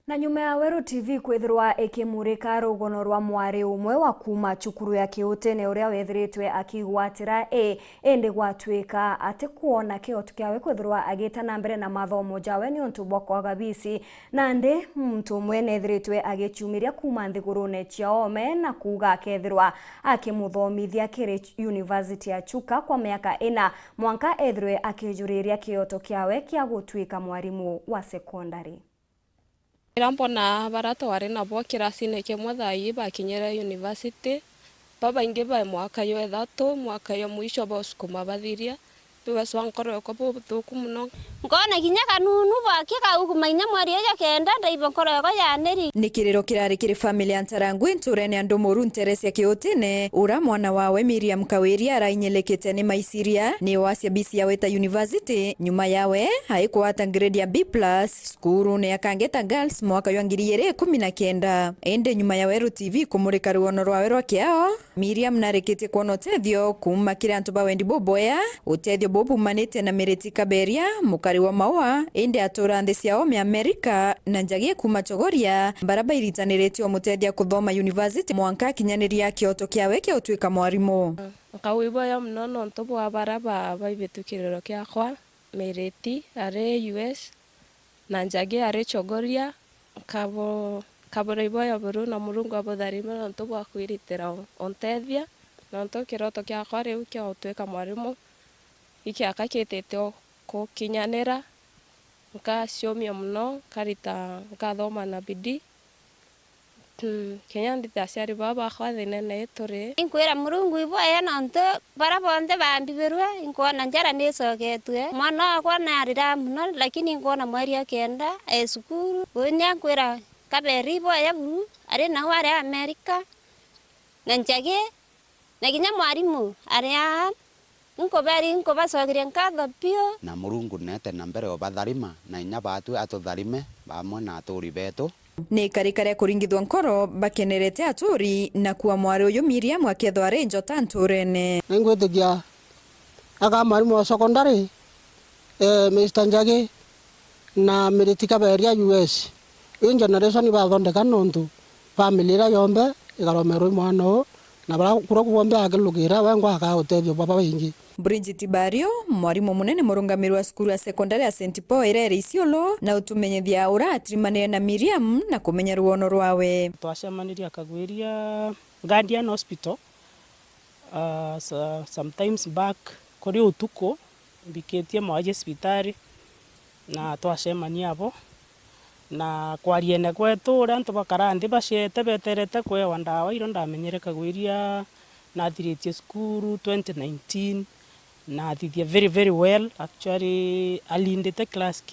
Na nyuma ya Weru TV kwithirwa ikimurika rugono rwa mwari umwe wa kuma cukuru ya Kiutene uria wethiritwe akigwatira indi gwatwika ati kuona kioto kiawe kwithirwa agita na mbere na mathomo jawe ni untu bwa kwaga bisi na ndi muntu umwe nethiritwe agichumiria kuma nthigurune cia ome na kuga akethirwa akimuthomithia kiri University ya Chuka kwa miaka 4 mwanka ethirwe akijuriria kioto kiawe kia gutwika mwarimu wa secondary. Mbona barato wari nabo kirasine kimwe thai bakinyera university baba inge ba mwaka yo ethatu mwaka yo mwisho bosukuma bathiria biwaswankoro ko buthuku muno ngona kinya kanunu bakika ukumainya mwari ya kenda ndaibokoro yako yaneri nikiriro kirari kiri family Antarangwi nturene andu muru Teresia Kiutene ura mwana wawe Miriam Kaweria arainyelekete ni maisiria ni wasia bisi ya Weta University nyuma yawe haikuata grade ya B+ skuru ne yakangeta girls mwaka wa 2019 ende nyuma ya Weru TV kumurika ruono rwawe rwa kiao Miriam narekete kuona tethio kuma kire antu bawendi boboya utethio bobu manete na Mereti Kaberia mukari wa maua ende atura nthi cia ome Amerika na njagie kuma chogoria baraba iritanirete omutethia kuthoma university mwanka kinyaniria kioto kiawe kia utwika mwarimu kawiboya mnono ntobo wa baraba baibetukiriro kiakwa Mereti are US na njagie are chogoria kabora iboya buru na murungu abotharima ntobo akwiritira ontethia na nto kiroto kiakwa riu kia utwika mwarimu iki akaketete ko kinyanera nkasiomia muno karita nkathoma na bidii Kenya ndita ciari baba khwathine na etore inkwira murungu iboya nonto barabonde bambibirwe inkona njara nisoketwe mwana akwa narira muno lakini inkona mwari akenda esukuru unya kwira kaberi iboya buru ari na ware Amerika na njage na kinya mwarimu ari nko basogire nkatho pio na murungu nete na mbere obatharima na inya batu atutharime bamwe na aturi betu ni karikare kuringithwa nkoro bakenerete aturi na kuwa mwari uyu Miriam akethwa ari njota nturene ngwethikia aka mwarimu wa secondary Mr. Njage na Mereti Kaberia US in generation bathondeka nontu family ra yombe igaromerwe mwana na bara kuro kuombe agilugira wengo akautethio baba wingi Bridget Bario mwarimu munene murungamiri wa skuru ya secondary ya St. Paul irere Isiolo na utumenyethia ura atrimane na Miriam na kumenya ruono rwawe twacemaniria Kagwiria Guardian Hospital sometimes back kuri utuko biketie mwaje hospitali na twacemania abo na kwariene kwetu ura ntubakara ndi bacete beterete kwewa ndawa iro ndamenyere Kagwiria na thiritie skuru 2019 na thithia very well actually alindete class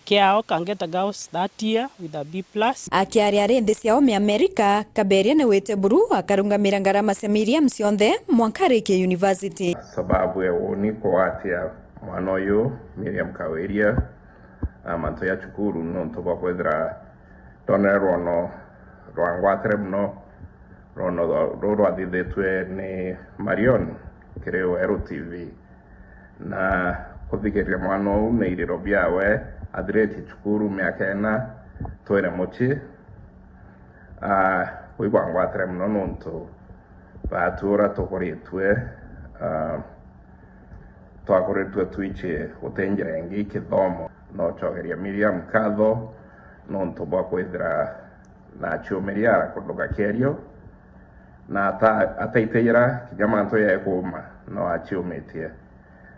kiao kangeta girls that year with a B+. Akiari ari nthi cia ome Amerika Kaberia ne wete buru akarungamira ngarama cia Miriam cionthe mwankarike university sababu ya woni ko atia mwana uyu Miriam Kaweria manto ya chukuru no ntoba kwethra tonero no rwangwatre mno rono athithetwe ni Marion kiri Weru TV na kuthikiria mwana uyu ni iriro biawe athirete chukuru miaka 4 twere muchi wibangwatre mno nontu batura tukoritwe twakoretwe twiche utenjera ingi kithomo no chogeria Miriam katho nontu bwa kwithira na chumeriara kunduga kerio na ataitera kijamanto ya kuma no achiumetie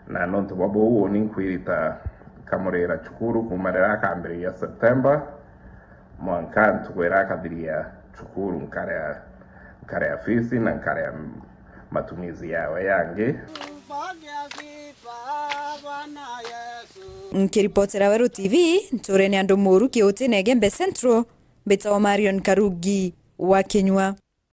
na nontu bwa bo ni kwirita kamurera chukuru kumarera kambere ya September mwankantu kwera kadhiria chukuru nkare ya fisi na nkare ya matumizi yawe yange nkiripotera Weru TV nturene andu muru Kiutene Gembe Central Betawa Marion Karugi wa Kenywa.